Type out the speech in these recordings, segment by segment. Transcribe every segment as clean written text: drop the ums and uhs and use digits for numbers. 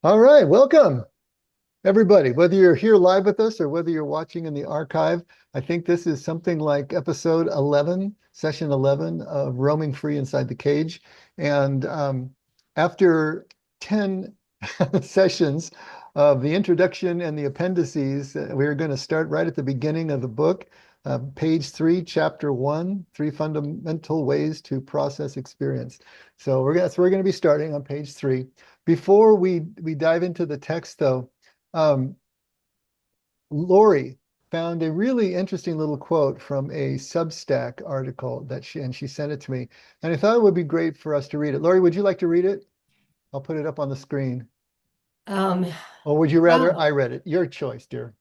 All right, welcome everybody. Whether you're here live with us or whether you're watching in the archive, I think this is something like episode 11, session 11 of Roaming Free Inside the Cage. And after 10 sessions of the introduction and the appendices, we're going to start right at the beginning of the book, page 3, chapter 1, 3 fundamental ways to process experience. That's where we're going to be starting on page 3. Before we dive into the text, though, um, Lori found a really interesting little quote from a Substack article that she sent it to me, and I thought it would be great for us to read it. Lori, would you like to read it? I'll put it up on the screen. Um, Or would you rather wow. I read it? Your choice, dear.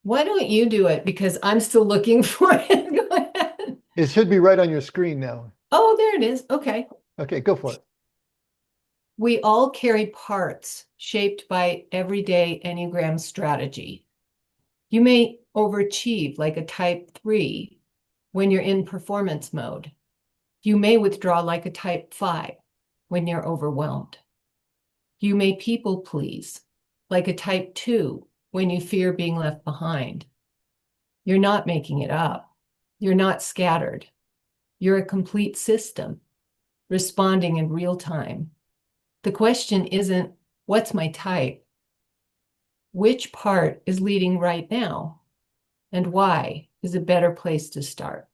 Why don't you do it? Because I'm still looking for it. Go ahead. It should be right on your screen now. Oh, there it is. Okay. Okay, go for it. We all carry parts shaped by everyday Enneagram strategy. You may overachieve like a type 3 when you're in performance mode. You may withdraw like a type 5 when you're overwhelmed. You may people please like a type 2 when you fear being left behind. You're not making it up. You're not scattered. You're a complete system responding in real time. The question isn't, what's my type? Which part is leading right now? And why is a better place to start?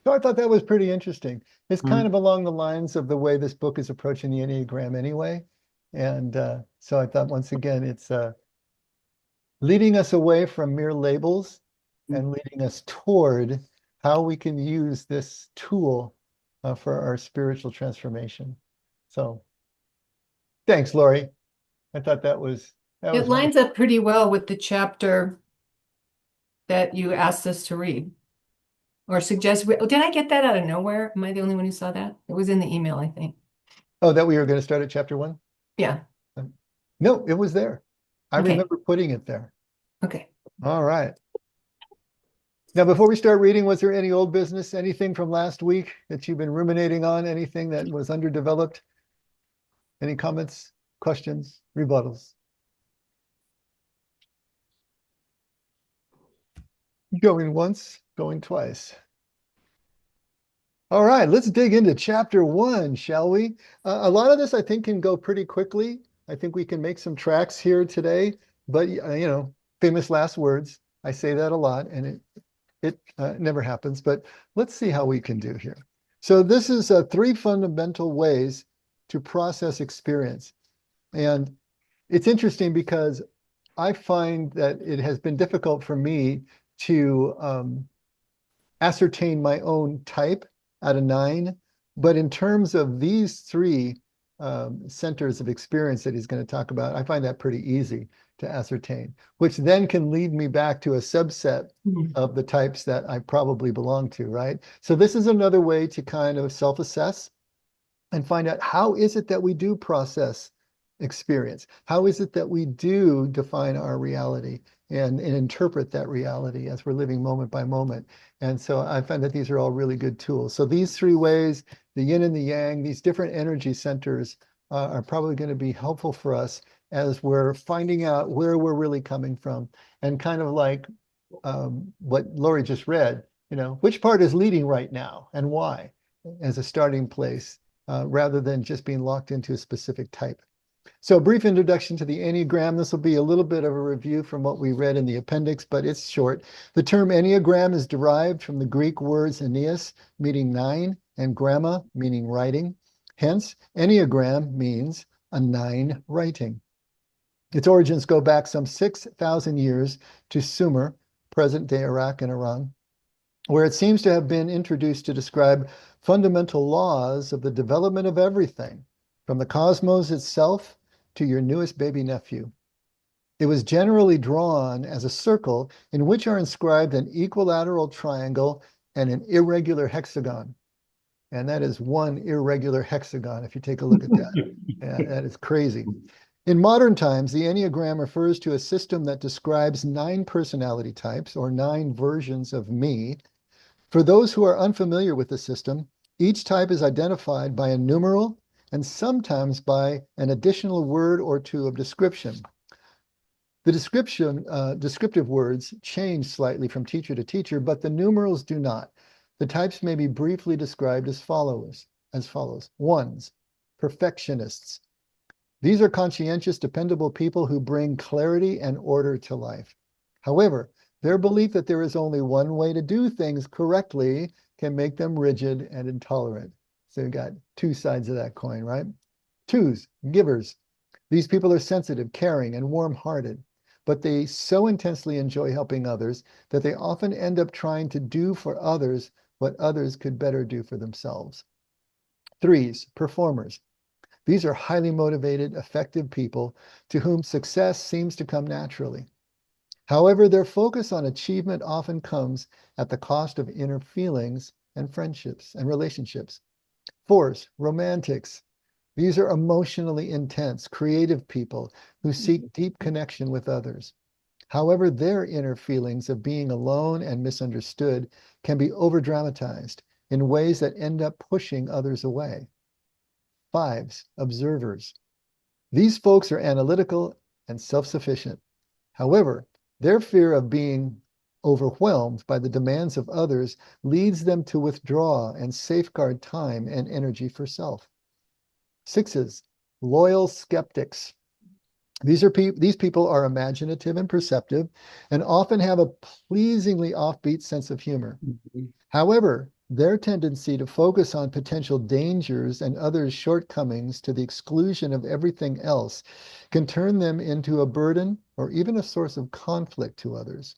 So I thought that was pretty interesting. It's kind Mm. of along the lines of the way this book is approaching the Enneagram anyway. And so I thought once again, it's leading us away from mere labels and leading us toward how we can use this tool for our spiritual transformation. So thanks, Lori. I thought that It was really lines up pretty well with the chapter that you asked us to read or suggest. Did I get that out of nowhere? Am I the only one who saw that? It was in the email, I think. oh, that we were going to start at chapter 1? Yeah. No, it was there. I Okay. remember putting it there. Okay. All right. Now, before we start reading, was there any old business, anything from last week that you've been ruminating on, anything that was underdeveloped? Any comments, questions, rebuttals? Going once, going twice. All right, let's dig into chapter 1, shall we? A lot of this, I think, can go pretty quickly. I think we can make some tracks here today, but famous last words. I say that a lot, and it never happens. But let's see how we can do here. So this is 3 fundamental ways to process experience, and it's interesting because I find that it has been difficult for me to ascertain my own type out of 9. But in terms of these 3 centers of experience that he's going to talk about, I find that pretty easy to ascertain, which then can lead me back to a subset Mhm. of the types that I probably belong to, right? So this is another way to kind of self-assess and find out how is it that we do process experience? How is it that we do define our reality and interpret that reality as we're living moment by moment? And so I find that these are all really good tools. So these 3 ways, the yin and the yang, these different energy centers are probably going to be helpful for us as we're finding out where we're really coming from and kind of like what Lori just read, which part is leading right now and why as a starting place rather than just being locked into a specific type. So a brief introduction to the Enneagram. This will be a little bit of a review from what we read in the appendix, but it's short. The term Enneagram is derived from the Greek words Enneas, meaning 9, and gramma, meaning writing. Hence, Enneagram means a 9 writing. Its origins go back some 6,000 years to Sumer, present-day Iraq and Iran, where it seems to have been introduced to describe fundamental laws of the development of everything, from the cosmos itself to your newest baby nephew. It was generally drawn as a circle in which are inscribed an equilateral triangle and an irregular hexagon. And that is one irregular hexagon, if you take a look at that. Yeah, that is crazy. In modern times, the Enneagram refers to a system that describes 9 personality types or 9 versions of me. For those who are unfamiliar with the system, each type is identified by a numeral and sometimes by an additional word or two of description. The descriptive words change slightly from teacher to teacher, but the numerals do not. The types may be briefly described as follows. Ones, perfectionists. These are conscientious, dependable people who bring clarity and order to life. However, their belief that there is only one way to do things correctly can make them rigid and intolerant. So you've got two sides of that coin, right? Twos, givers. These people are sensitive, caring, and warm-hearted, but they so intensely enjoy helping others that they often end up trying to do for others what others could better do for themselves. Threes, performers. These are highly motivated, effective people to whom success seems to come naturally. However, their focus on achievement often comes at the cost of inner feelings and friendships and relationships. Fours, romantics. These are emotionally intense, creative people who seek deep connection with others. However, their inner feelings of being alone and misunderstood can be over-dramatized in ways that end up pushing others away. Fives, observers. These folks are analytical and self-sufficient. However, their fear of being overwhelmed by the demands of others leads them to withdraw and safeguard time and energy for self. Sixes, loyal skeptics. These people are imaginative and perceptive and often have a pleasingly offbeat sense of humor. However, their tendency to focus on potential dangers and others' shortcomings to the exclusion of everything else can turn them into a burden or even a source of conflict to others.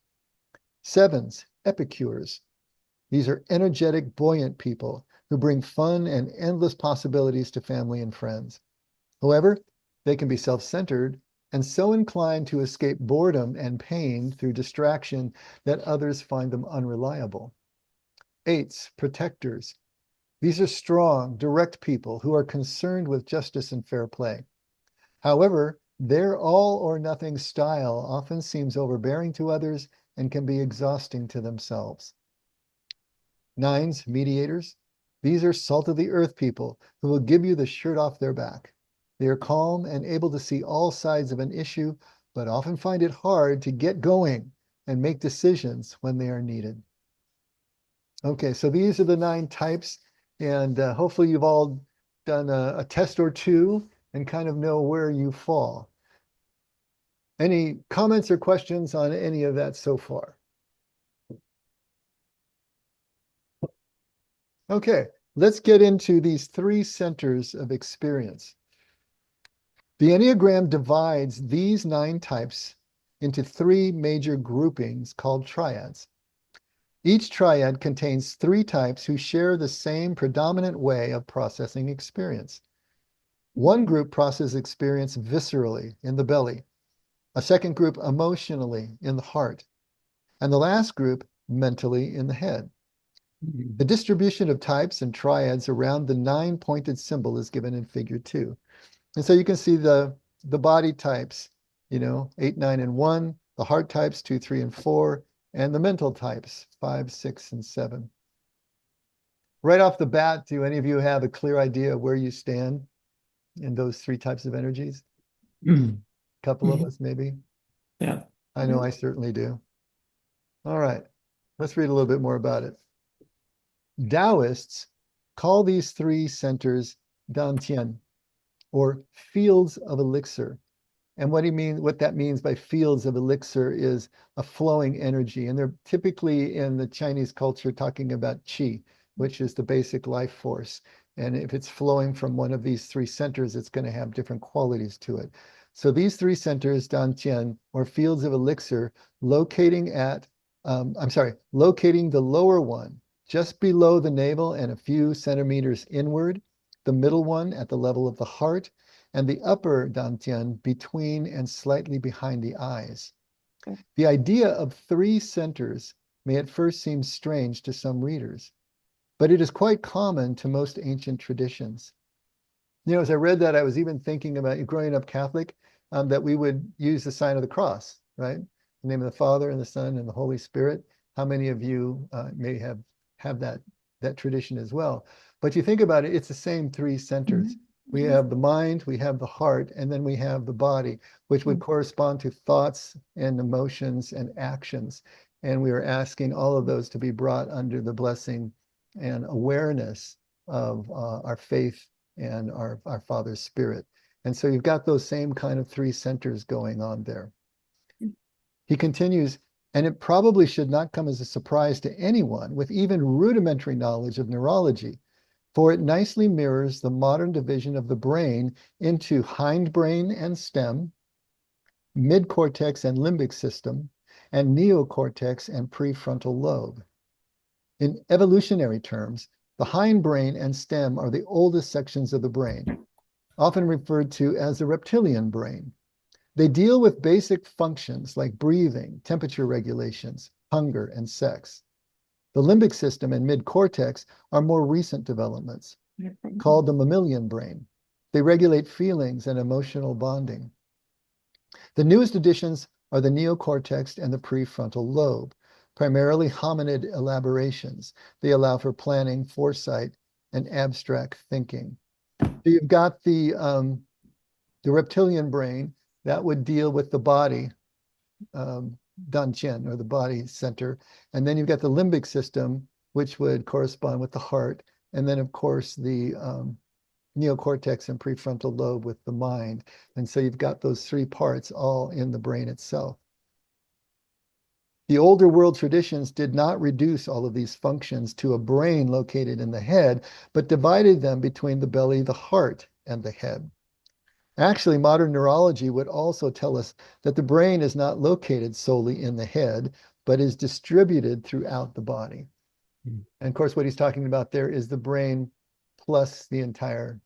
Sevens, epicures. These are energetic, buoyant people who bring fun and endless possibilities to family and friends. However, they can be self-centered and so inclined to escape boredom and pain through distraction that others find them unreliable. Eights, protectors. These are strong, direct people who are concerned with justice and fair play. However, their all or nothing style often seems overbearing to others and can be exhausting to themselves. Nines, mediators. These are salt of the earth people who will give you the shirt off their back. They are calm and able to see all sides of an issue, but often find it hard to get going and make decisions when they are needed. Okay, so these are the 9 types, and hopefully you've all done a test or two and kind of know where you fall. Any comments or questions on any of that so far? Okay, let's get into these 3 centers of experience. The Enneagram divides these 9 types into 3 major groupings called triads. Each triad contains 3 types who share the same predominant way of processing experience. One group processes experience viscerally in the belly, a second group emotionally in the heart, and the last group mentally in the head. The distribution of types and triads around the 9-pointed symbol is given in figure 2. And so you can see the body types, 8, 9, and 1, the heart types, 2, 3, and 4, and the mental types, 5, 6, and 7. Right off the bat, do any of you have a clear idea of where you stand in those 3 types of energies? A couple of us, maybe. Yeah. I know I certainly do. All right, let's read a little bit more about it. Taoists call these 3 centers dantian, or fields of elixir. And what that means by fields of elixir is a flowing energy. And they're typically in the Chinese culture talking about qi, which is the basic life force. And if it's flowing from one of these 3 centers, it's going to have different qualities to it. So these 3 centers, dantian, or fields of elixir, locating the lower one just below the navel and a few centimeters inward, the middle one at the level of the heart, and the upper dantian between and slightly behind the eyes. Okay. The idea of 3 centers may at first seem strange to some readers, but it is quite common to most ancient traditions. As I read that, I was even thinking about growing up Catholic, that we would use the sign of the cross, right? In the name of the Father and the Son and the Holy Spirit. How many of you may have that tradition as well? But you think about it, it's the same 3 centers. We have the mind, we have the heart, and then we have the body, which would correspond to thoughts and emotions and actions. And we are asking all of those to be brought under the blessing and awareness of our faith and our Father's Spirit. And so you've got those same kind of three centers going on there. He continues, and it probably should not come as a surprise to anyone with even rudimentary knowledge of neurology, for it nicely mirrors the modern division of the brain into hindbrain and stem, midcortex and limbic system, and neocortex and prefrontal lobe. In evolutionary terms, the hindbrain and stem are the oldest sections of the brain, often referred to as the reptilian brain. They deal with basic functions like breathing, temperature regulations, hunger, and sex. The limbic system and mid-cortex are more recent developments, called the mammalian brain. They regulate feelings and emotional bonding. The newest additions are the neocortex and the prefrontal lobe, primarily hominid elaborations. They allow for planning, foresight, and abstract thinking. So you've got the reptilian brain that would deal with the body, Dantian, or the body center. And then you've got the limbic system, which would correspond with the heart. And then, of course, the neocortex and prefrontal lobe with the mind. And so you've got those three parts all in the brain itself. The older world traditions did not reduce all of these functions to a brain located in the head, but divided them between the belly, the heart, and the head. Actually, modern neurology would also tell us that the brain is not located solely in the head, but is distributed throughout the body. And of course, what he's talking about there is the brain plus the entire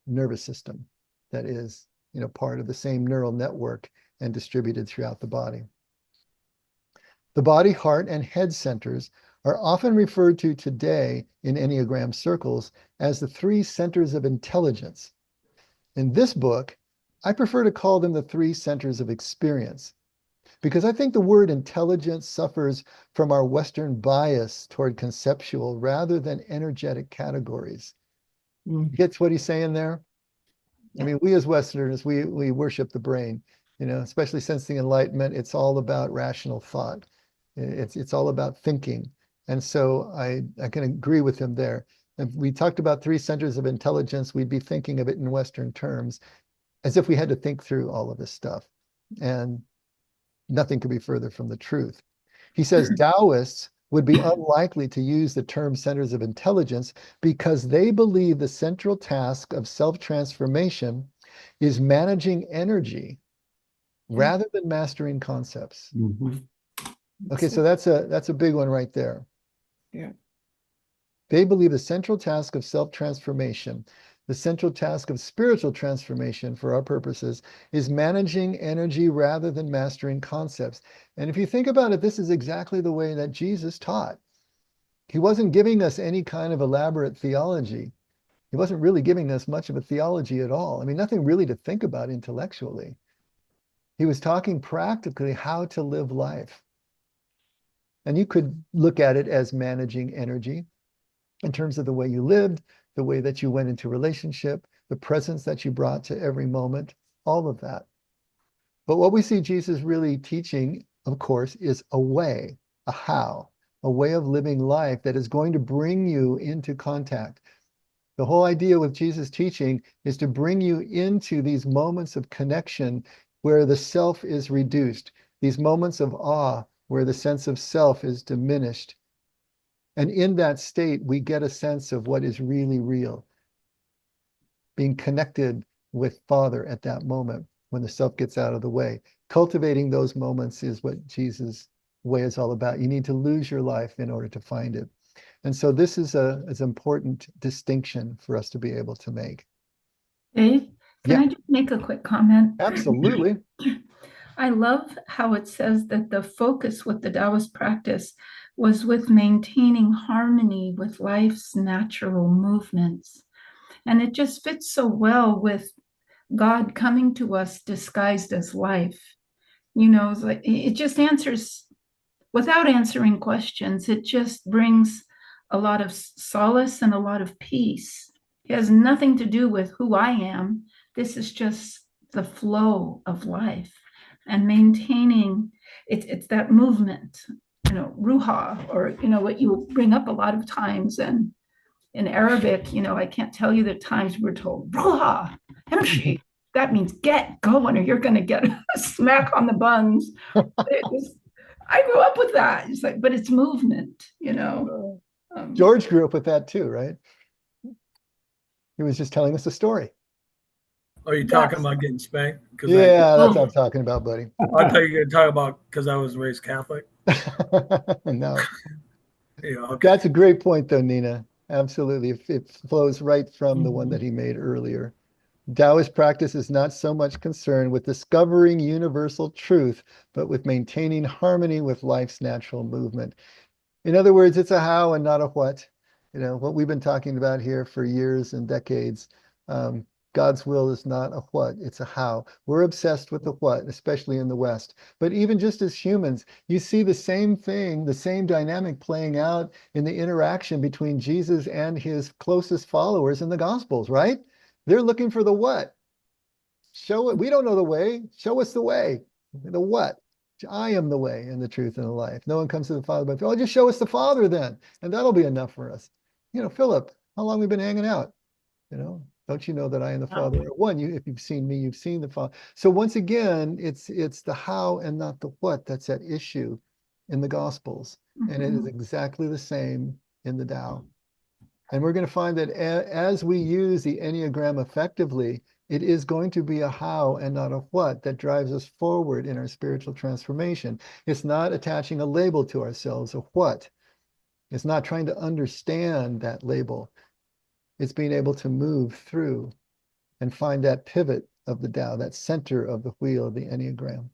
nervous system that is, part of the same neural network and distributed throughout the body. The body, heart, and head centers are often referred to today in Enneagram circles as the three centers of intelligence. In this book, I prefer to call them the three centers of experience, because I think the word intelligence suffers from our Western bias toward conceptual rather than energetic categories. Gets what he's saying there? I mean, we as Westerners, we worship the brain, especially since the Enlightenment. It's all about rational thought. It's all about thinking. And so I can agree with him there. If we talked about three centers of intelligence, we'd be thinking of it in Western terms, as if we had to think through all of this stuff. And nothing could be further from the truth. He says Taoists would be unlikely to use the term centers of intelligence because they believe the central task of self-transformation is managing energy rather than mastering concepts. Okay, so that's a big one right there. Yeah. They believe the central task of self-transformation, the central task of spiritual transformation for our purposes, is managing energy rather than mastering concepts. And if you think about it, this is exactly the way that Jesus taught. He wasn't giving us any kind of elaborate theology. He wasn't really giving us much of a theology at all. I mean, nothing really to think about intellectually. He was talking practically how to live life. And you could look at it as managing energy in terms of the way you lived, the way that you went into relationship, the presence that you brought to every moment, all of that. But what we see Jesus really teaching, of course, is a way, a how, a way of living life that is going to bring you into contact. The whole idea with Jesus' teaching is to bring you into these moments of connection where the self is reduced, these moments of awe where the sense of self is diminished. And in that state, we get a sense of what is really real. Being connected with Father at that moment when the self gets out of the way. Cultivating those moments is what Jesus' way is all about. You need to lose your life in order to find it. And so this is an important distinction for us to be able to make. Dave, can Yeah. I just make a quick comment? Absolutely. I love how it says that the focus with the Taoist practice was with maintaining harmony with life's natural movements. And it just fits so well with God coming to us disguised as life. It's like it just answers without answering questions. It just brings a lot of solace and a lot of peace. It has nothing to do with who I am. This is just the flow of life and maintaining it's that movement, ruha, or what you bring up a lot of times. And in Arabic, I can't tell you the times we're told ruha, emshi. That means get going, or you're going to get a smack on the buns. I grew up with that. It's like, but it's movement, George grew up with that too, right? He was just telling us a story. Are you talking about getting spanked? Yeah, that's what I'm talking about, buddy. I thought you were going to talk about because I was raised Catholic. No. Yeah, okay. That's a great point, though, Nina. Absolutely. It flows right from the one that he made earlier. Taoist practice is not so much concerned with discovering universal truth, but with maintaining harmony with life's natural movement. In other words, it's a how and not a what. What we've been talking about here for years and decades. God's will is not a what, it's a how. We're obsessed with the what, especially in the West. But even just as humans, you see the same thing, the same dynamic playing out in the interaction between Jesus and his closest followers in the Gospels, right? They're looking for the what. Show it. We don't know the way. Show us the way. The what? I am the way and the truth and the life. No one comes to the Father but through. Oh, just show us the Father then, and that'll be enough for us. Philip, how long have we been hanging out? Don't you know that I and the Father are one? If you've seen me, you've seen the Father. So once again, it's the how and not the what that's at issue in the Gospels. And it is exactly the same in the Tao. And we're going to find that as we use the Enneagram effectively, it is going to be a how and not a what that drives us forward in our spiritual transformation. It's not attaching a label to ourselves, a what. It's not trying to understand that label. It's being able to move through and find that pivot of the Tao, that center of the wheel of the Enneagram.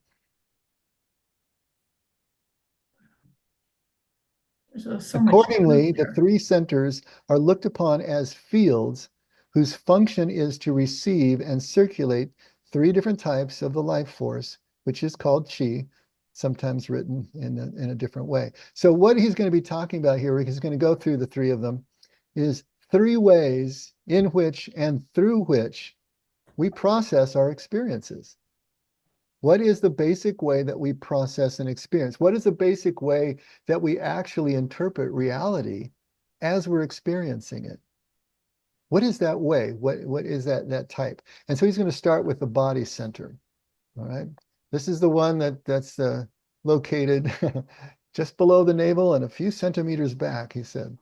Accordingly, the three centers are looked upon as fields whose function is to receive and circulate three different types of the life force, which is called qi, sometimes written in a different way. So what he's going to be talking about here, he's going to go through the three of them, is three ways in which and through which we process our experiences. What is the basic way that we process an experience? What is the basic way that we actually interpret reality as we're experiencing it? What is that way? What is that type? And so he's going to start with the body center. All right. This is the one that's located just below the navel and a few centimeters back, he said.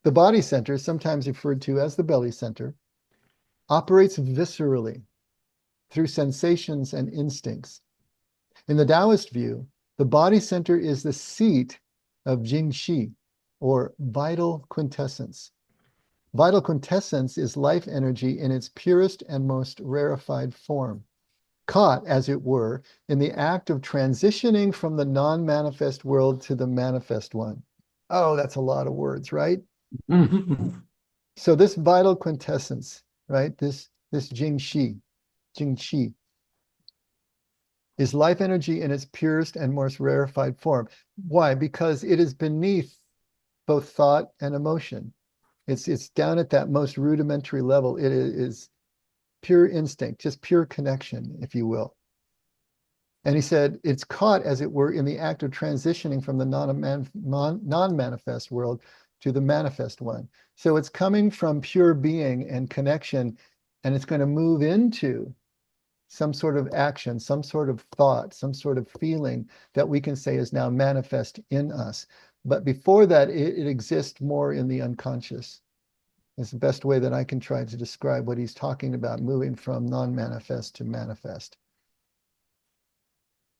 The body center, sometimes referred to as the belly center, operates viscerally through sensations and instincts. In the Taoist view, the body center is the seat of Jingxi, or vital quintessence. Vital quintessence is life energy in its purest and most rarefied form, caught, as it were, in the act of transitioning from the non-manifest world to the manifest one. Oh, that's a lot of words, right? So this vital quintessence, right? This Jingxi is life energy in its purest and most rarefied form. Why? Because it is beneath both thought and emotion. It's down at that most rudimentary level. It is pure instinct, just pure connection, if you will. And he said it's caught, as it were, in the act of transitioning from the non-manifest world to the manifest one. So it's coming from pure being and connection, and it's going to move into some sort of action, some sort of thought, some sort of feeling that we can say is now manifest in us. But before that, it exists more in the unconscious. It's the best way that I can try to describe what he's talking about, moving from non-manifest to manifest.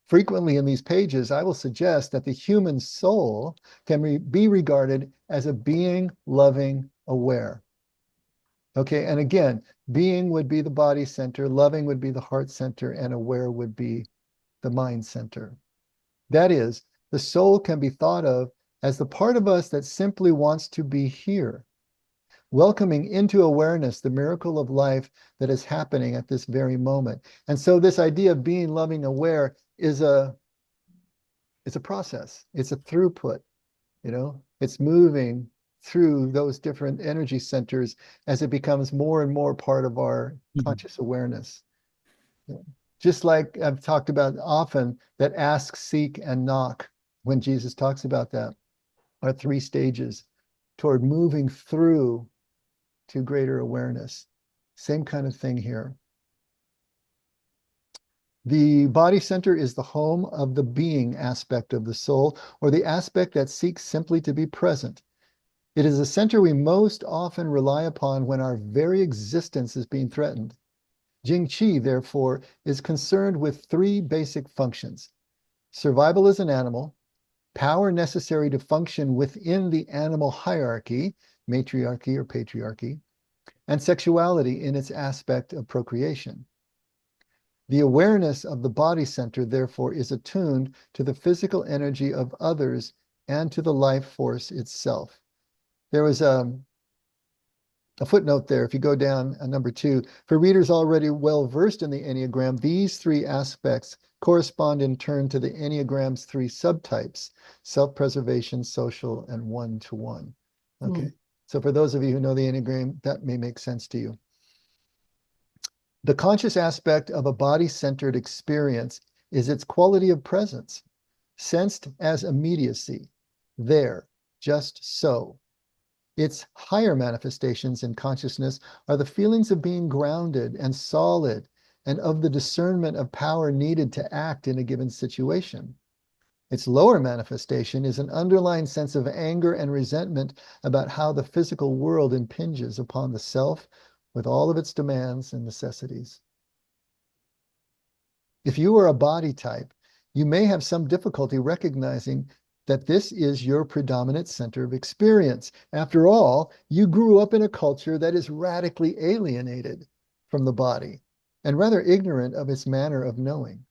Frequently in these pages, I will suggest that the human soul can be regarded as a being, loving, aware. Okay, and again, being would be the body center, loving would be the heart center, and aware would be the mind center. That is, the soul can be thought of as the part of us that simply wants to be here, welcoming into awareness the miracle of life that is happening at this very moment. And so this idea of being loving, aware is a process. It's a throughput, it's moving through those different energy centers as it becomes more and more part of our conscious awareness. Just like I've talked about often, that ask, seek, and knock, when Jesus talks about that, are 3 stages toward moving through to greater awareness. Same kind of thing here. The body center is the home of the being aspect of the soul, or the aspect that seeks simply to be present. It is a center we most often rely upon when our very existence is being threatened. Jing Qi, therefore, is concerned with 3 basic functions: survival as an animal, power necessary to function within the animal hierarchy, matriarchy or patriarchy, and sexuality in its aspect of procreation. The awareness of the body center, therefore, is attuned to the physical energy of others and to the life force itself. There was a footnote there, if you go down number 2, for readers already well versed in the Enneagram, these 3 aspects correspond in turn to the Enneagram's 3 subtypes: self-preservation, social, and one-to-one. Okay, so for those of you who know the Enneagram, that may make sense to you. The conscious aspect of a body-centered experience is its quality of presence, sensed as immediacy, there, just so. Its higher manifestations in consciousness are the feelings of being grounded and solid, and of the discernment of power needed to act in a given situation. Its lower manifestation is an underlying sense of anger and resentment about how the physical world impinges upon the self with all of its demands and necessities. If you are a body type, you may have some difficulty recognizing that this is your predominant center of experience. After all, you grew up in a culture that is radically alienated from the body and rather ignorant of its manner of knowing.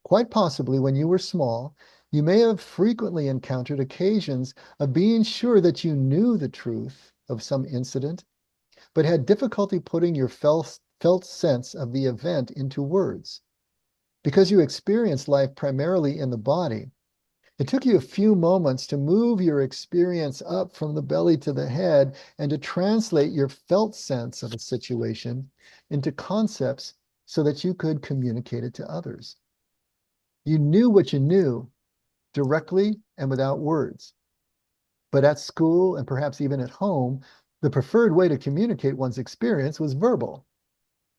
Quite possibly, when you were small, you may have frequently encountered occasions of being sure that you knew the truth of some incident, but had difficulty putting your felt sense of the event into words. Because you experienced life primarily in the body, it took you a few moments to move your experience up from the belly to the head and to translate your felt sense of a situation into concepts so that you could communicate it to others. You knew what you knew directly and without words. But at school and perhaps even at home, the preferred way to communicate one's experience was verbal.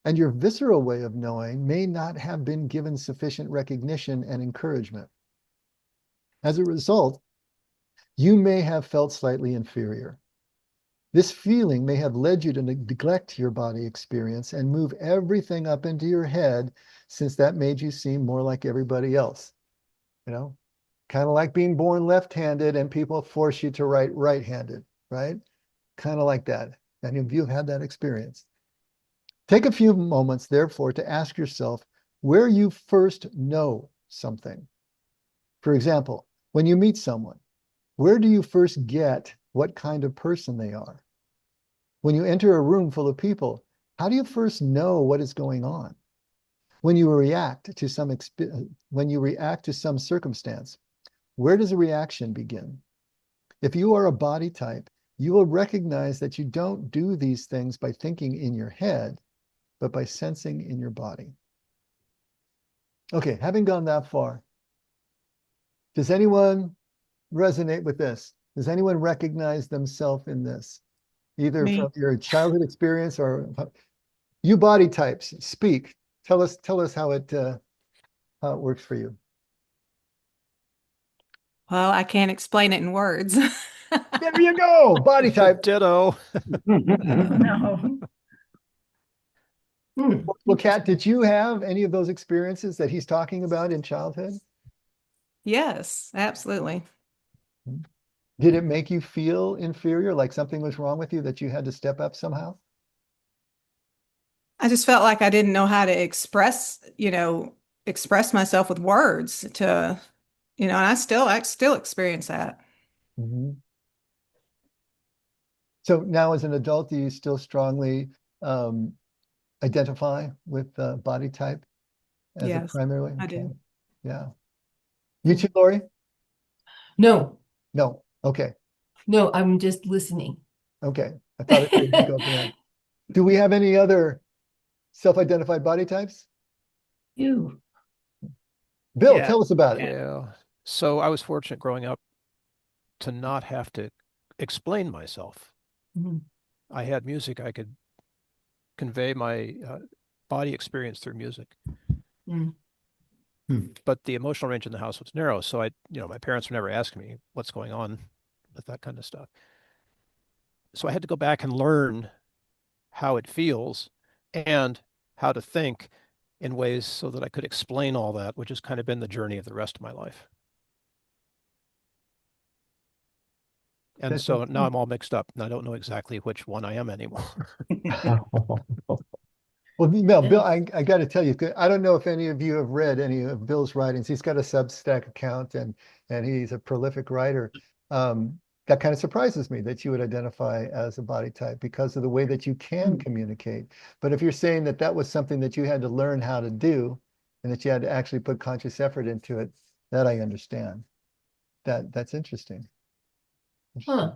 And your visceral way of knowing may not have been given sufficient recognition and encouragement. As a result, you may have felt slightly inferior. This feeling may have led you to neglect your body experience and move everything up into your head, since that made you seem more like everybody else. You know, kind of like being born left-handed and people force you to write right-handed, right? Kind of like that. Any of you have had that experience? Take a few moments, therefore, to ask yourself where you first know something. For example, when you meet someone, where do you first get what kind of person they are? When you enter a room full of people, how do you first know what is going on? When you react to some circumstance, where does a reaction begin? If you are a body type, you will recognize that you don't do these things by thinking in your head, but by sensing in your body. Okay, having gone that far, does anyone resonate with this? Does anyone recognize themselves in this? Either Me. from your childhood experience or you body types, speak. Tell us how it works for you. Well, I can't explain it in words. There you go, body type. Ditto. No. Well, Kat, did you have any of those experiences that he's talking about in childhood? Yes, absolutely. Did it make you feel inferior, like something was wrong with you that you had to step up somehow? I just felt like I didn't know how to express myself with words to, and I still experience that. Mm-hmm. So now as an adult, do you still strongly identify with body type as a Yes, primarily? I Okay. do. Yeah. You too, Lori? No. No. Okay. No, I'm just listening. Okay, I thought it would go for that. Do we have any other self-identified body types? You. Bill, Yeah, tell us about it. yeah. So I was fortunate growing up to not have to explain myself. Mhm. I had music. I could convey my body experience through music. Mm. But the emotional range in the house was narrow. So my parents were never asking me what's going on with that kind of stuff. So I had to go back and learn how it feels and how to think in ways so that I could explain all that, which has kind of been the journey of the rest of my life. And That's so now I'm all mixed up and I don't know exactly which one I am anymore. Well, Mel, Bill, I got to tell you, I don't know if any of you have read any of Bill's writings. He's got a Substack account and he's a prolific writer. That kind of surprises me that you would identify as a body type because of the way that you can communicate. But if you're saying that that was something that you had to learn how to do and that you had to actually put conscious effort into it, that I understand. That's interesting. Huh.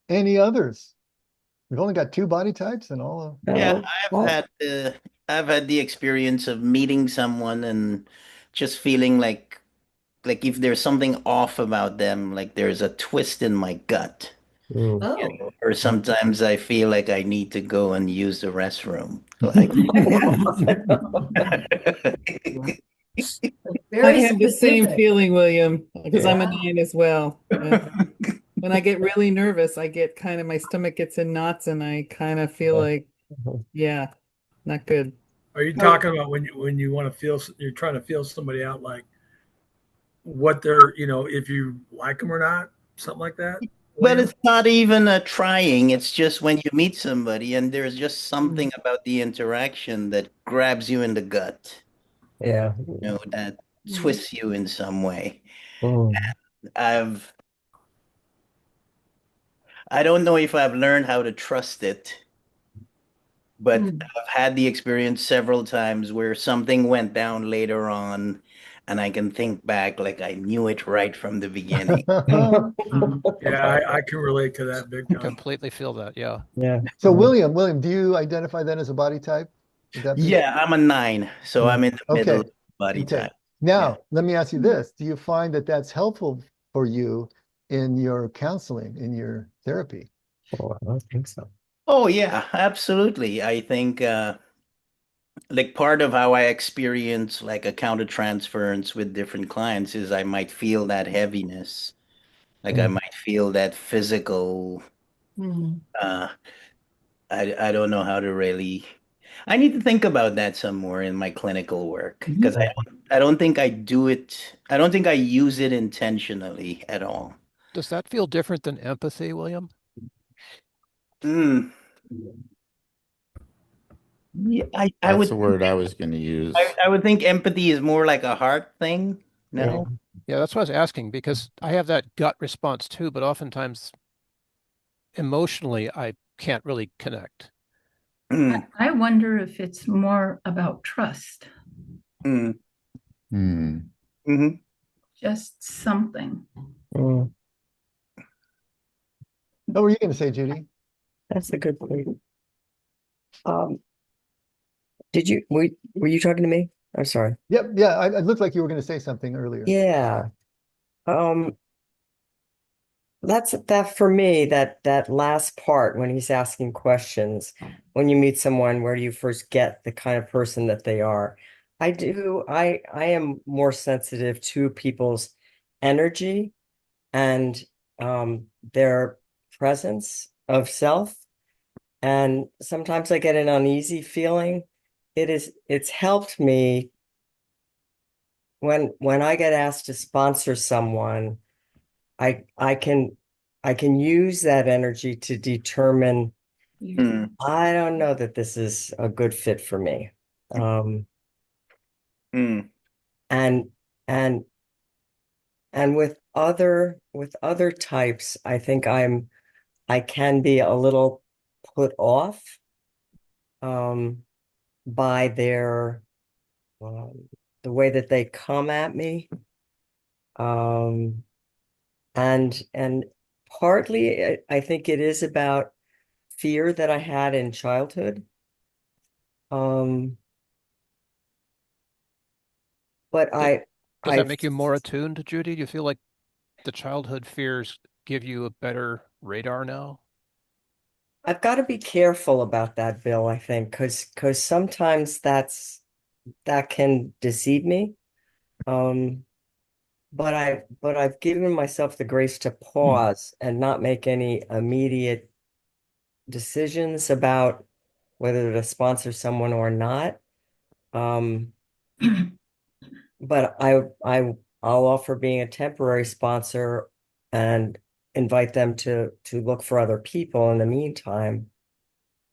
Any others? We've only got 2 body types and all of. Yeah, Well, I've had the experience of meeting someone and just feeling like if there's something off about them, like there's a twist in my gut. Oh. Or sometimes I feel like I need to go and use the restroom. Like I Very have the same specific. feeling, William, because I'm a Yeah. 9 as well. When I get really nervous, I get kind of, my stomach gets in knots and I kind of feel like, yeah, not good. Are you talking about when you want to feel, you're trying to feel somebody out, like what they're, if you like them or not, something like that? Well, William? it's not even a trying. It's just when you meet somebody and there's just something about the interaction that grabs you in the gut, Yeah. that Mhm. twists you in some way. Mm. I've, I don't know if I've learned how to trust it, but Mm. I've had the experience several times where something went down later on, and I can think back like I knew it right from the beginning. Yeah, I can relate to that big time. Completely feel that. Yeah. Yeah. So William, do you identify then as a body type? Would that be? Yeah, I'm a 9, so I'm in the middle Okay. of body Okay. type. Now, let me ask you this. Do you find that that's helpful for you in your counseling, in your therapy? Oh, I don't think so. Oh yeah, absolutely. I think like part of how I experience like a countertransference with different clients is I might feel that heaviness. Like I might feel that physical Mm. uh I don't know how to really I need to think about that some more in my clinical work because I don't think I do it. I don't think I use it intentionally at all. Does that feel different than empathy, William? Mm, yeah, I That's would the word I was going to use. I would think empathy is more like a heart thing. Yeah. No? Yeah, that's what I was asking because I have that gut response too, but oftentimes emotionally I can't really connect. Mm, I wonder if it's more about trust, mm, Hmm. mhm. just something. Mm. What were you going to say, Judy? That's a good point. Um, were you talking to me? I'm sorry. Yep. Yeah. It looked like you were going to say something earlier. Yeah. Um, that's that for me, that last part when he's asking questions, when you meet someone, where do you first get the kind of person that they are? I am more sensitive to people's energy and their presence of self. And sometimes I get an uneasy feeling. It's helped me when I get asked to sponsor someone, I I can I can use that energy to determine Mm, I don't know that this is a good fit for me. Um, mm, and and and with other types, I think I can be a little put off by um, the way that they come at me. Um, And partly I think it is about fear that I had in childhood. But Does that I make you more attuned, Judy? Do you feel like the childhood fears give you a better radar now? I've got to be careful about that, Bill, I think, because sometimes that can deceive me. Um, but I've given myself the grace to pause and not make any immediate decisions about whether to sponsor someone or not. Um, but I'll offer being a temporary sponsor and invite them to look for other people in the meantime.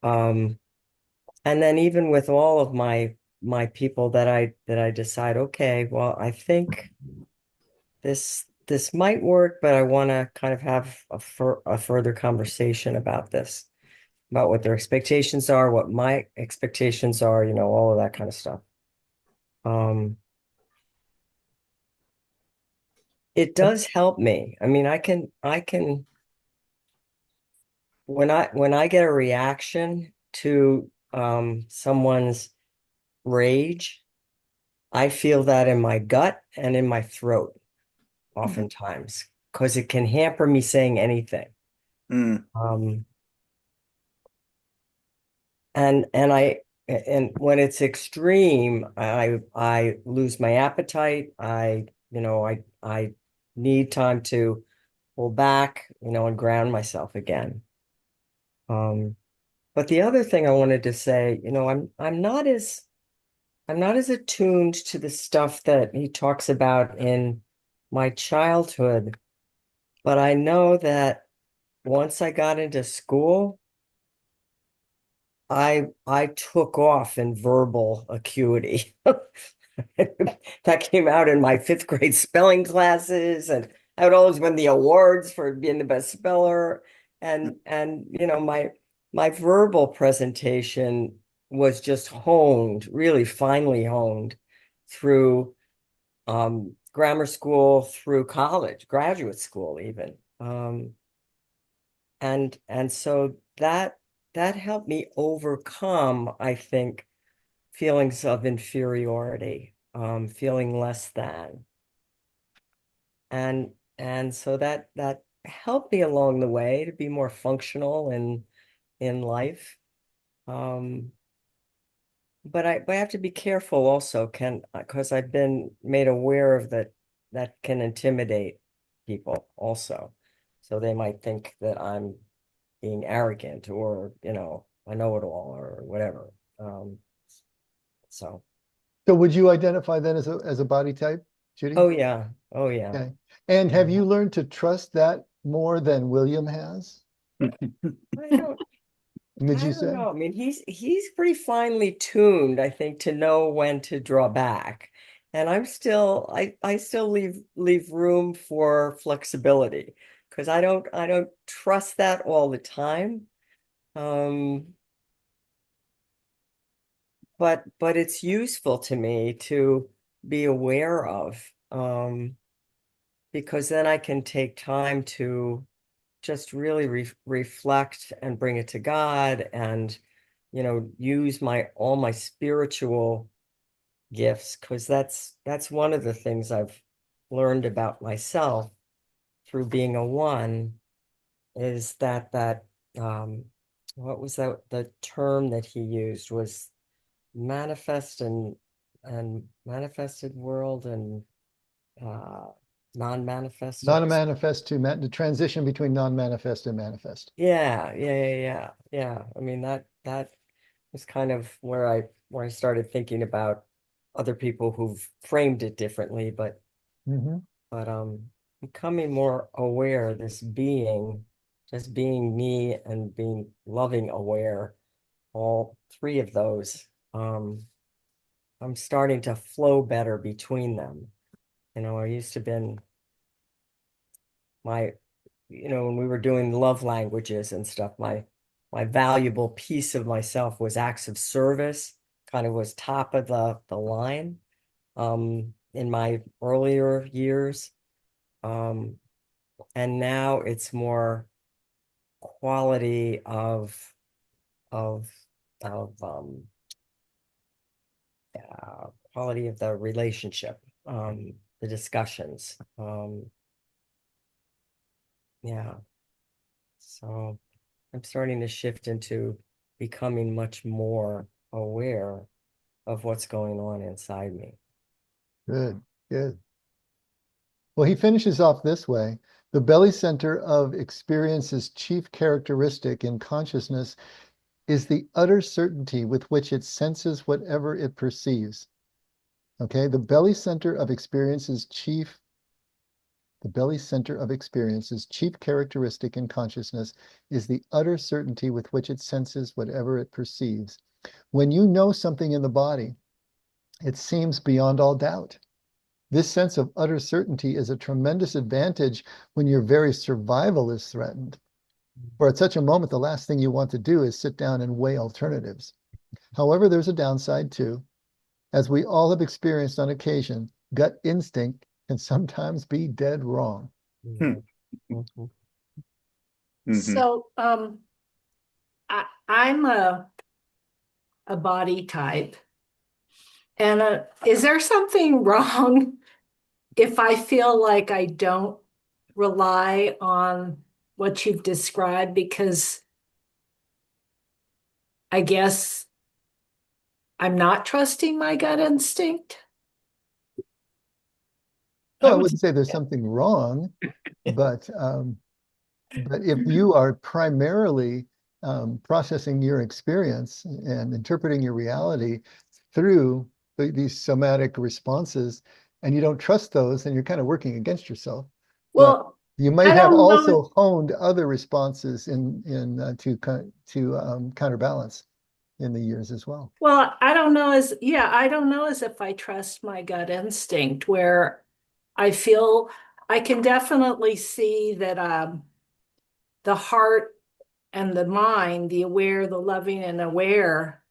Um, and then even with all of my people that I decide, okay, well, I think this might work, but I want to kind of have a further conversation about this, about what their expectations are, what my expectations are, all of that kind of stuff. It does help me. I mean, I can when I get a reaction to someone's rage, I feel that in my gut and in my throat oftentimes because it can hamper me saying anything. Mm. And when it's extreme, I lose my appetite. I need time to pull back, and ground myself again. But the other thing I wanted to say, I'm not as attuned to the stuff that he talks about in my childhood, but I know that once I got into school, I took off in verbal acuity. That came out in my fifth grade spelling classes, and I would always win the awards for being the best speller. And my verbal presentation was just honed, really finely honed through grammar school, through college, graduate school even. And so that helped me overcome, I think, feelings of inferiority, feeling less than. And so that helped me along the way to be more functional in life. But I have to be careful also, because I've been made aware of that can intimidate people also. So they might think that I'm being arrogant or, I know it all or whatever. So, So would you identify then as a body type, Judy? oh yeah. Oh yeah. Okay. And have you learned to trust that more than William has? I don't, Would I you don't say? know. I mean, he's pretty finely tuned, I think, to know when to draw back. And I still leave room for flexibility because I don't trust that all the time. Um, but it's useful to me to be aware of, because then I can take time to just really reflect and bring it to God and, use all my spiritual gifts, because that's one of the things I've learned about myself through being a one is that what was that the term that he used was manifest and manifested world and uh non-manifest. Non-manifest to the transition between non-manifest and manifest. Yeah. I mean, that was kind of where I started thinking about other people who've framed it differently, but Mhm. becoming more aware, just being me and being loving aware, all three of those, I'm starting to flow better between them. I used to been my, when we were doing love languages and stuff, my valuable piece of myself was acts of service, kind of was top of the line in my earlier years. And now it's more quality of quality of the relationship, the discussions. Yeah. So I'm starting to shift into becoming much more aware of what's going on inside me. Good, good. Well, he finishes off this way. The belly center of experience's chief characteristic in consciousness is the utter certainty with which it senses whatever it perceives. Okay, the belly center of experience's chief characteristic in consciousness is the utter certainty with which it senses whatever it perceives. When you know something in the body, it seems beyond all doubt. This sense of utter certainty is a tremendous advantage when your very survival is threatened. For at such a moment, the last thing you want to do is sit down and weigh alternatives. However, there's a downside too. As we all have experienced on occasion, gut instinct can sometimes be dead wrong. So I'm a body type. And is there something wrong if I feel like I don't rely on what you've described? Because I guess I'm not trusting my gut instinct. No, I wouldn't say there's something wrong, but if you are primarily processing your experience and interpreting your reality through these somatic responses, and you don't trust those, then you're kind of working against yourself. Well, but you might I have don't know. also honed other responses to counterbalance in the years as well. Well, I don't know as if I trust my gut instinct, where I feel I can definitely see that the heart and the mind, the aware, the loving and aware,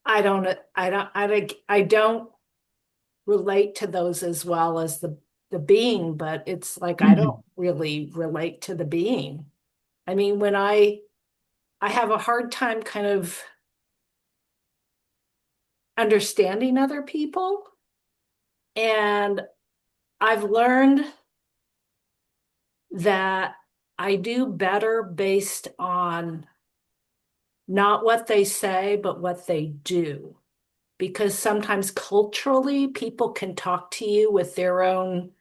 I don't relate to those as well as the being, but it's like I don't really relate to the being. I mean, when I have a hard time kind of understanding other people, and I've learned that I do better based on not what they say, but what they do. Because sometimes culturally, people can talk to you with their own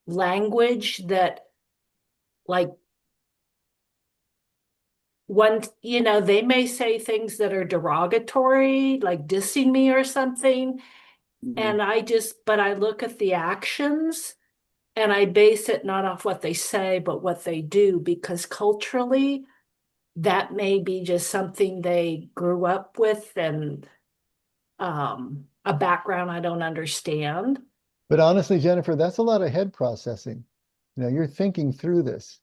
language that, like, they may say things that are derogatory, like dissing me or something. And but I look at the actions and I base it not off what they say, but what they do, because culturally, that may be just something they grew up with and a background I don't understand. But honestly, Jennifer, that's a lot of head processing. You're thinking through this.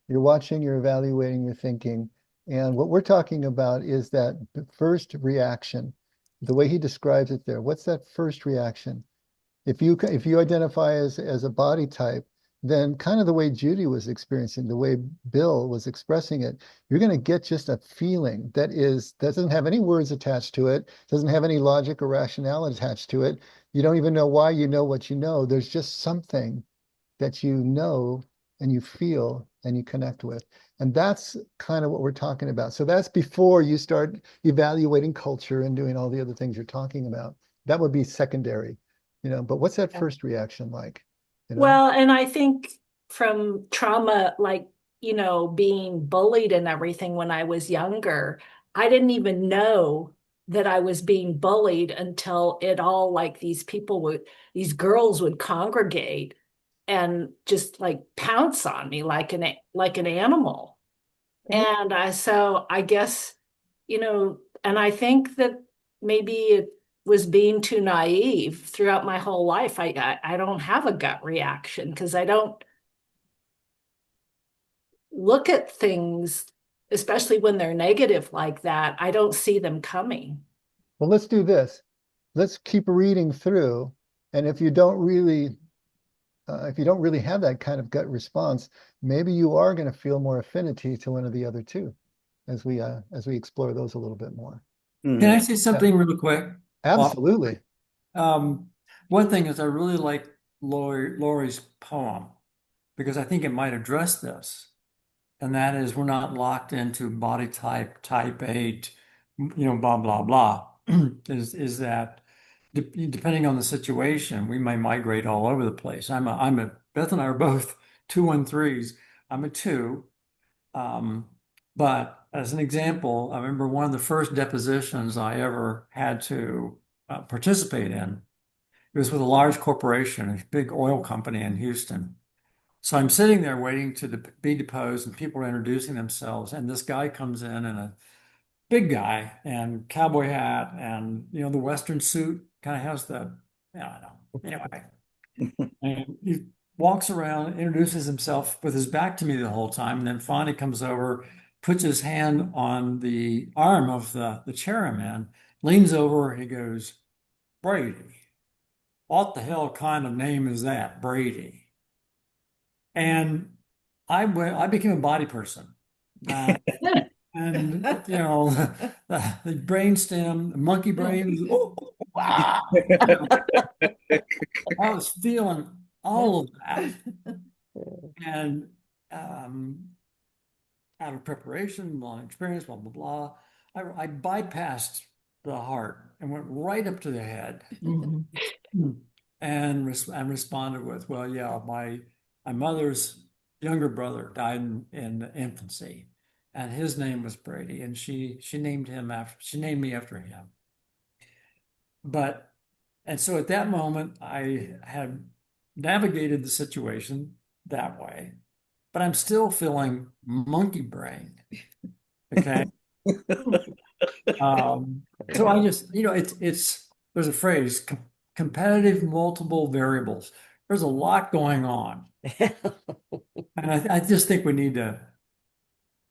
You're watching, you're evaluating, you're thinking. And what we're talking about is that first reaction, the way he describes it there. What's that first reaction? If you identify as a body type, then kind of the way Judy was experiencing, the way Bill was expressing it, you're going to get just a feeling that doesn't have any words attached to it, doesn't have any logic or rationale attached to it. You don't even know why you know what you know. There's just something that you know and you feel and you connect with. And that's kind of what we're talking about. So that's before you start evaluating culture and doing all the other things you're talking about. That would be secondary, but what's that first reaction like? Well, and I think from trauma, like, being bullied and everything when I was younger, I didn't even know that I was being bullied until these girls would congregate and just like pounce on me like an animal. And so I guess, and I think that maybe it was being too naive throughout my whole life. I don't have a gut reaction because I don't look at things, especially when they're negative like that. I don't see them coming. Well, let's do this. Let's keep reading through. And if you don't really if you don't really have that kind of gut response, maybe you are going to feel more affinity to one of the other two as we explore those a little bit more. Can I say something really quick? Absolutely. One thing is I really like Lori's poem because I think it might address this. And that is we're not locked into body type 8, blah, blah, blah. is that depending on the situation, we may migrate all over the place. Beth and I are both 213s. I'm a 2. But as an example, I remember one of the first depositions I ever had to participate in. It was with a large corporation, a big oil company in Houston. So I'm sitting there waiting to be deposed, and people are introducing themselves. And this guy comes in, and a big guy, and cowboy hat, and the Western suit kind of has the, I don't know. Anyway, and he walks around, introduces himself with his back to me the whole time, and then finally comes over, puts his hand on the arm of the chair I'm in, leans over, he goes, "Brady, what the hell kind of name is that, Brady?" And I became a body person. And the brainstem, the monkey brain, I was feeling all of that. And out of preparation, long experience, blah, blah, blah, I bypassed the heart and went right up to the head. And responded with, "Well, yeah, my mother's younger brother died in infancy, and his name was Brady, and she named me after him." And so at that moment, I had navigated the situation that way, but I'm still feeling monkey brain. Okay. So I just, there's a phrase, competitive multiple variables. There's a lot going on. And I just think we need to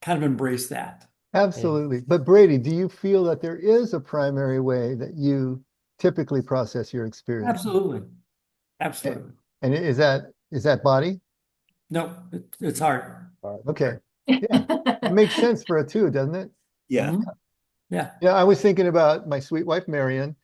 kind of embrace that. Absolutely. But Brady, do you feel that there is a primary way that you typically process your experience? Absolutely. Absolutely. And is that body? No, it's heart. Okay. Yeah. It makes sense for a 2, doesn't it? Yeah. Yeah. Yeah, I was thinking about my sweet wife, Marion.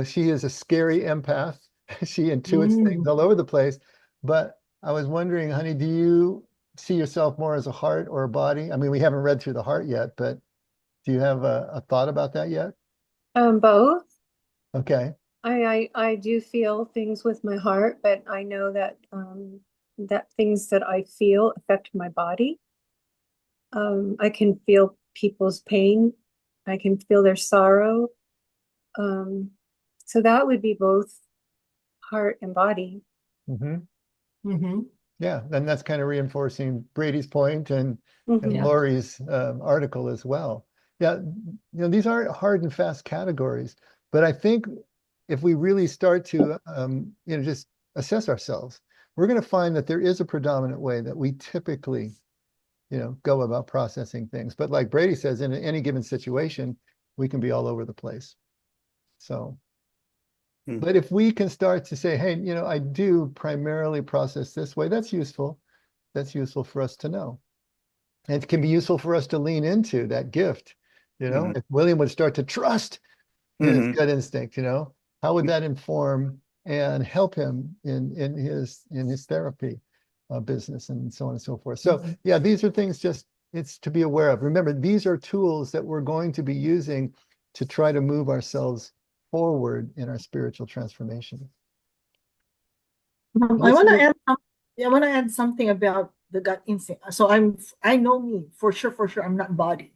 She is a scary empath. She intuits things all over the place. But I was wondering, honey, do you see yourself more as a heart or a body? I mean, we haven't read through the heart yet, but do you have a thought about that yet? Both. Okay. I do feel things with my heart, but I know that that things that I feel affect my body. I can feel people's pain. I can feel their sorrow. So that would be both heart and body. Yeah, and that's kind of reinforcing Brady's point and Yeah. Lori's article as well. Yeah, these aren't hard and fast categories, but I think if we really start to just assess ourselves, we're going to find that there is a predominant way that we typically go about processing things. But like Brady says, in any given situation, we can be all over the place. So, but if we can start to say, hey, I do primarily process this way, that's useful. That's useful for us to know. And it can be useful for us to lean into that gift. If William would start to trust in his gut instinct, how would that inform and help him in his therapy business and so on and so forth. So yeah, these are things it's to be aware of. Remember, these are tools that we're going to be using to try to move ourselves forward in our spiritual transformation. I want to add something about the gut instinct. So I know me for sure. I'm not body.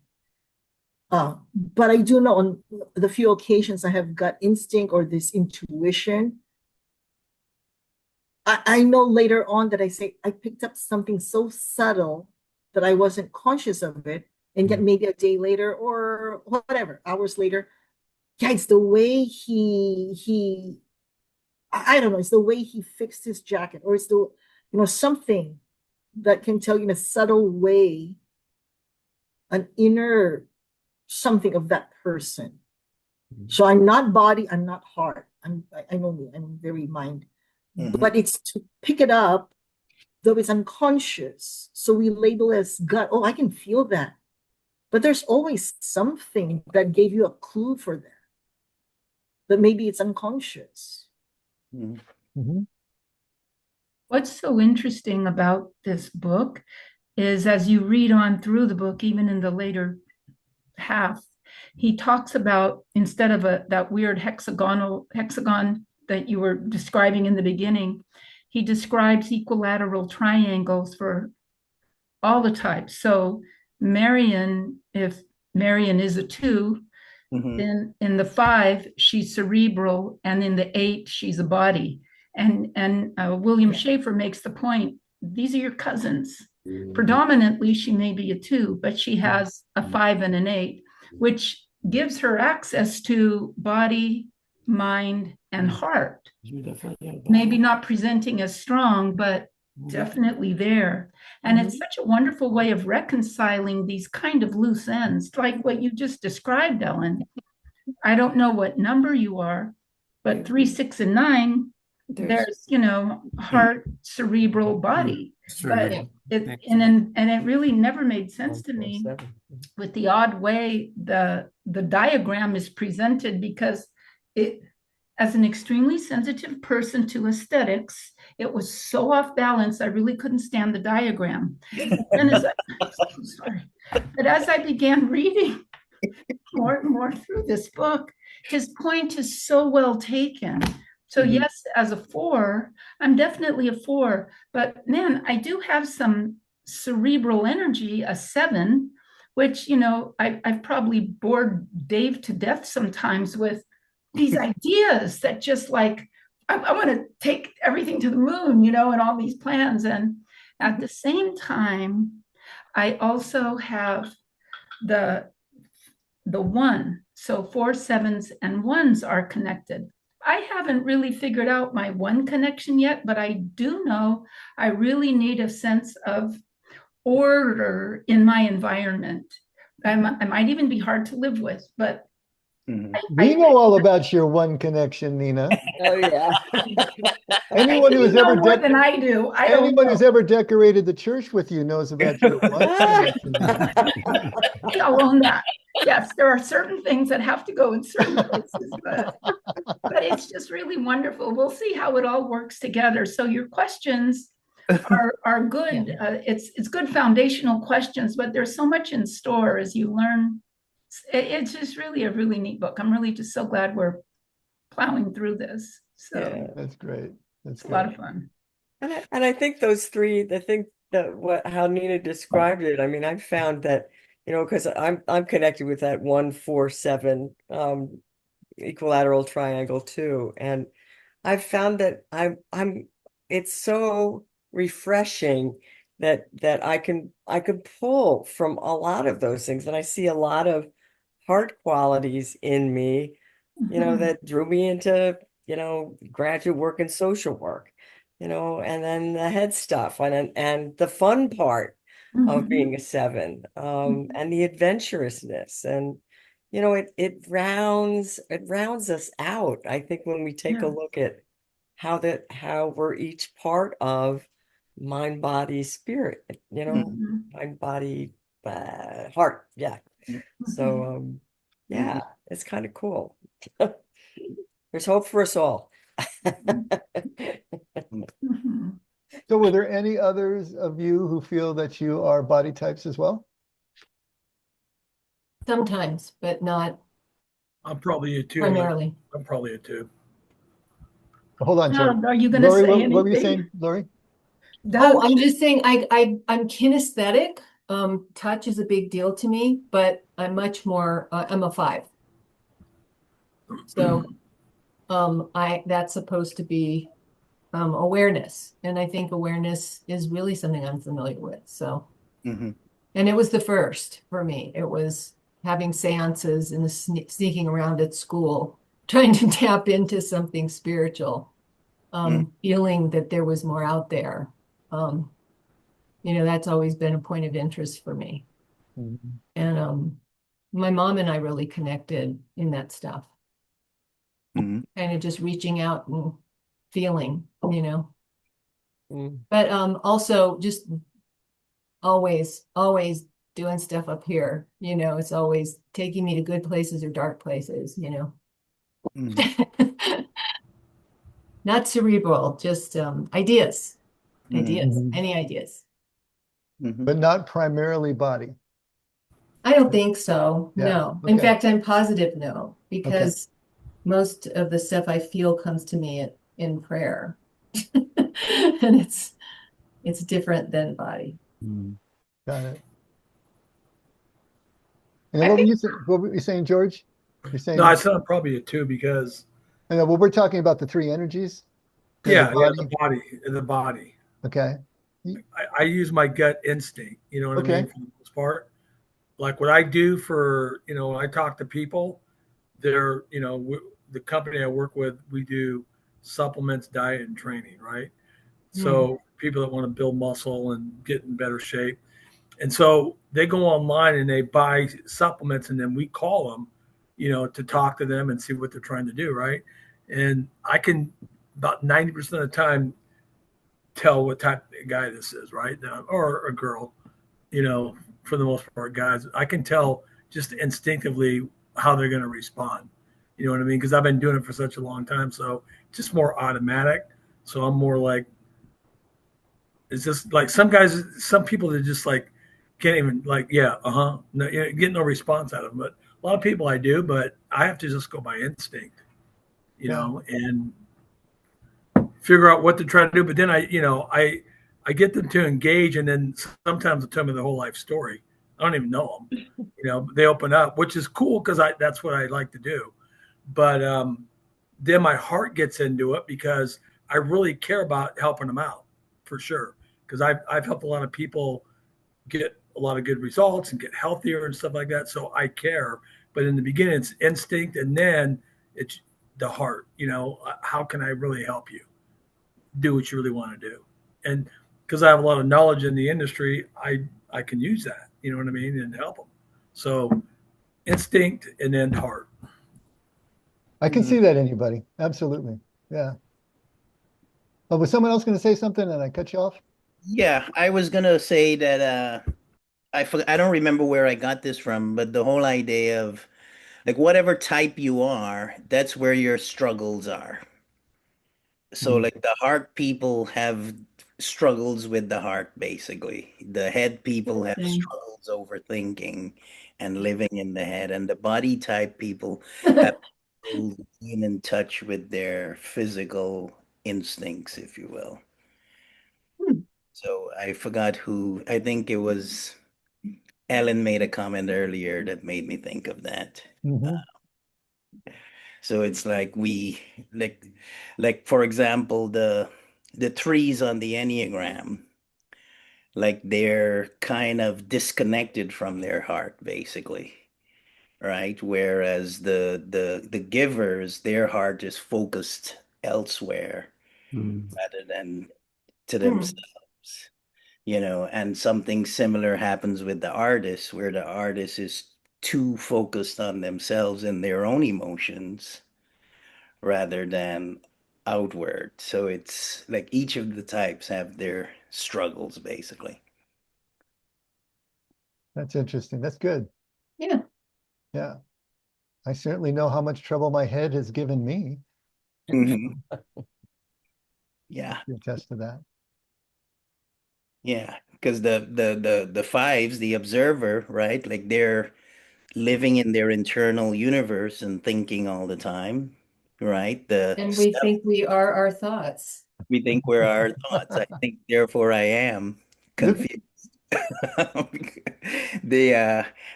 But I do know on the few occasions I have gut instinct or this intuition. I know later on that I picked up something so subtle that I wasn't conscious of it, and yet maybe a day later or whatever, hours later, yeah, it's the way I don't know, it's the way he fixed his jacket, or it's the, something that can tell you in a subtle way an inner something of that person. So I'm not body, I'm not heart. I know me, I'm very mind. but it's to pick it up, though it's unconscious. So we label as gut. Oh, I can feel that. But there's always something that gave you a clue for that. But maybe it's unconscious. Mhm. What's so interesting about this book is as you read on through the book, even in the later half, he talks about, instead of that weird hexagon that you were describing in the beginning, he describes equilateral triangles for all the types. So Marion, if Marion is a 2, in the 5, she's cerebral, and in the 8, she's a body. And William Schafer makes the point, these are your cousins. Predominantly, she may be a 2, but she has a 5 and an 8, which gives her access to body, mind, and heart. Maybe not presenting as strong, but definitely there. And it's such a wonderful way of reconciling these kind of loose ends, like what you just described, Ellen. I don't know what number you are, but 3, 6, and 9, there's heart, cerebral, body. But it really never made sense to me with the odd way the diagram is presented, because it, as an extremely sensitive person to aesthetics, it was so off balance, I really couldn't stand the diagram. And sorry. But as I began reading more and more through this book, his point is so well taken. So yes, as a 4, I'm definitely a 4, but man, I do have some cerebral energy, a 7, which, I've probably bored Dave to death sometimes with these ideas that just like, I want to take everything to the moon, and all these plans. And at the same time, I also have the 1. So 4, 7s, and 1s are connected. I haven't really figured out my 1 connection yet, but I do know I really need a sense of order in my environment. I might even be hard to live with, but we know all about your 1 connection, Nina. Oh yeah. Anyone who's know ever more than I do. anyone who's ever decorated the church with you knows about your 1 connection. I'll own that. Yes, there are certain things that have to go in certain places, but it's just really wonderful. We'll see how it all works together. So your questions are good. It's good foundational questions, but there's so much in store as you learn. It's just really a really neat book. I'm really just so glad we're plowing through this. So that's great. That's a lot of fun. And I think those 3, I think that how Nina described it, I mean, I found that, because I'm connected with that 1, 4, 7 equilateral triangle too. And I've found that it's so refreshing that I can pull from a lot of those things. And I see a lot of heart qualities in me, that drew me into, graduate work and social work, and then the head stuff and the fun part of being a 7, and the adventurousness, and it rounds us out. I think when we take a look at how we're each part of mind, body, spirit, mind, body, heart. Yeah. So yeah, it's kind of cool. There's hope for us all. So were there any others of you who feel that you are body types as well? Sometimes, but not I'm probably a 2. primarily. I'm probably a 2. Hold on, Joe. Are you going to Lori, say anything? what were you saying, Lori? Oh, I'm just saying I'm kinesthetic. Touch is a big deal to me, but I'm much more, I'm a 5. So that's supposed to be awareness. And I think awareness is really something I'm familiar with. So, and it was the first for me. It was having seances and sneaking around at school, trying to tap into something spiritual, feeling that there was more out there. That's always been a point of interest for me. And my mom and I really connected in that stuff. Kind of just reaching out and feeling, you know. Mm. But also just always doing stuff up here, you know. It's always taking me to good places or dark places, you know. Not cerebral, just ideas, Mhm. any ideas. But not primarily body. I don't think so. Yeah. No. In Okay. fact, I'm positive no, because most of the stuff I feel comes to me in prayer. And it's different than body. Got it. And I what were think- you saying? What were you saying, George? You're saying, No, I said I'm probably a 2 because well, we're talking about the three energies. yeah, The body. the body. Okay. I use my gut instinct. You know what I Okay. mean, for the most part. Like what I do for, you know, when I talk to people, they're, you know, the company I work with, we do supplements, diet, and training, right? So people that want to build muscle and get in better shape. And so they go online and they buy supplements, and then we call them, you know, to talk to them and see what they're trying to do, right? And I can about 90% of the time tell what type of guy this is, right? Or a girl, you know, for the most part, guys. I can tell just instinctively how they're going to respond. You know what I mean? Because I've been doing it for such a long time. So just more automatic. So I'm more like, it's just like some guys, some people that just like can't even like, yeah, no, you know, get no response out of them. But a lot of people I do, but I have to just go by instinct, you know, and figure out what to try to do. But then I get them to engage, and then sometimes they tell me the whole life story. I don't even know them. You know, they open up, which is cool because that's what I like to do. But then my heart gets into it because I really care about helping them out for sure. Because I've helped a lot of people get a lot of good results and get healthier and stuff like that. So I care. But in the beginning, it's instinct, and then it's the heart. You know, how can I really help you do what you really want to do? And because I have a lot of knowledge in the industry, I can use that. You know what I mean, and help them. So instinct and then heart. I can see that in you, buddy. Absolutely. Yeah. Oh, was someone else going to say something and I cut you off? Yeah, I was gonna say that I don't remember where I got this from, but the whole idea of like whatever type you are, that's where your struggles are. So like the heart people have struggles with the heart basically. The head people have struggles overthinking and living in the head, and the body type people have being in touch with their physical instincts, if you will. So I forgot who, I think it was Ellen made a comment earlier that made me think of that. So it's like we like for example the trees on the Enneagram, like they're kind of disconnected from their heart basically, right? Whereas the givers, their heart is focused elsewhere rather than to themselves, you know. And something similar happens with the artist, where the artist is too focused on themselves and their own emotions rather than outward. So it's like each of the types have their struggles basically. That's interesting. That's good. Yeah. Yeah. I certainly know how much trouble my head has given me. Yeah. I can attest to that. Yeah, because the fives, the observer, right? Like they're living in their internal universe and thinking all the time, right? And we think we are our thoughts. We think we're our thoughts. I think, therefore I am confused.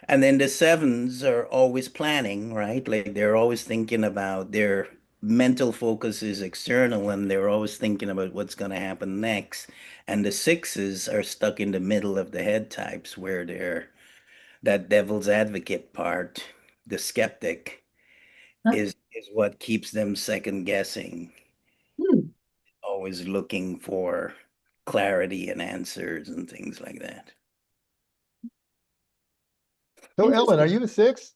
And then the sevens are always planning, right? Like they're always thinking about their mental focus is external and they're always thinking about what's going to happen next. And the sixes are stuck in the middle of the head types where they're that devil's advocate part, the skeptic, is what keeps them second guessing, always looking for clarity and answers and things like that. So Ellen, are you a 6?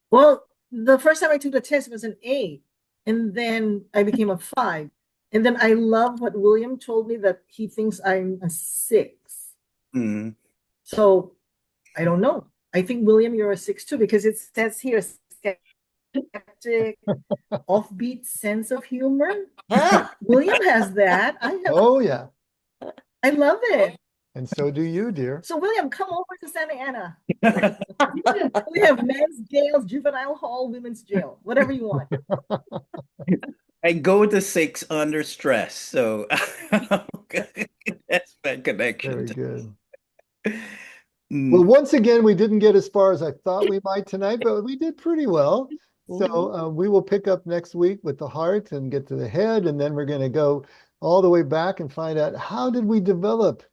Well, the first time I took the test was an A. and then I became a 5. And then I love what William told me, that he thinks I'm a 6. Mm. So I don't know. I think, William, you're a 6 too, because it says here, skeptic, offbeat sense of humor. William has that. Oh, yeah. I love it. And so do you, dear. So, William, come over to Santa Ana. We have men's jails, juvenile hall, women's jail, whatever you want. I go to 6 under stress, so that's my connection. Very good. Mm. Well, once again, we didn't get as far as I thought we might tonight, but we did pretty well. So we will pick up next week with the heart and get to the head, and then we're going to go all the way back and find out, how did we develop,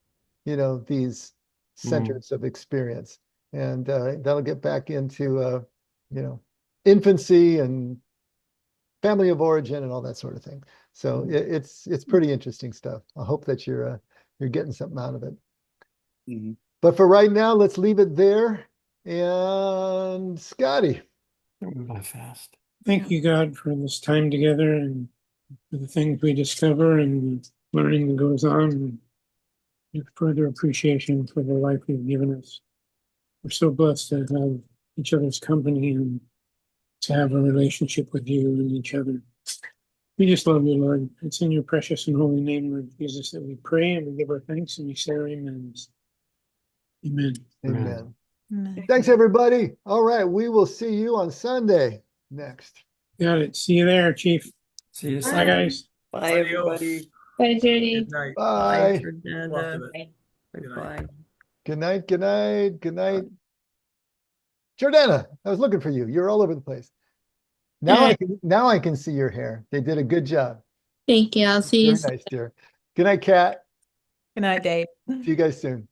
these centers of experience, and that'll get back into infancy and family of origin and all that sort of thing. So it's pretty interesting stuff. I hope that you're getting something out of it. Mm-hmm. But for right now, let's leave it there. And Scotty. By fast. Thank you, God, for this time together and for the things we discover and learning that goes on, and further appreciation for the life you've given us. We're so blessed to have each other's company and to have a relationship with you and each other. We just love you, Lord. It's in your precious and holy name, Lord Jesus, that we pray and we give our thanks and we say our amens. Amen. Amen. Thanks, everybody. All right. We will see you on Sunday next. Got it. See you there, Chief. See you. Bye, guys. Bye, everybody. Bye, Judy. Good night. Bye. Goodbye. Good night. Good night. Good night. Jordana, I was looking for you. You're all over the place. Now I can see your hair. They did a good job. Thank you. I'll see you. Very nice, dear. Good night, Kat. Good night, Dave. See you guys soon.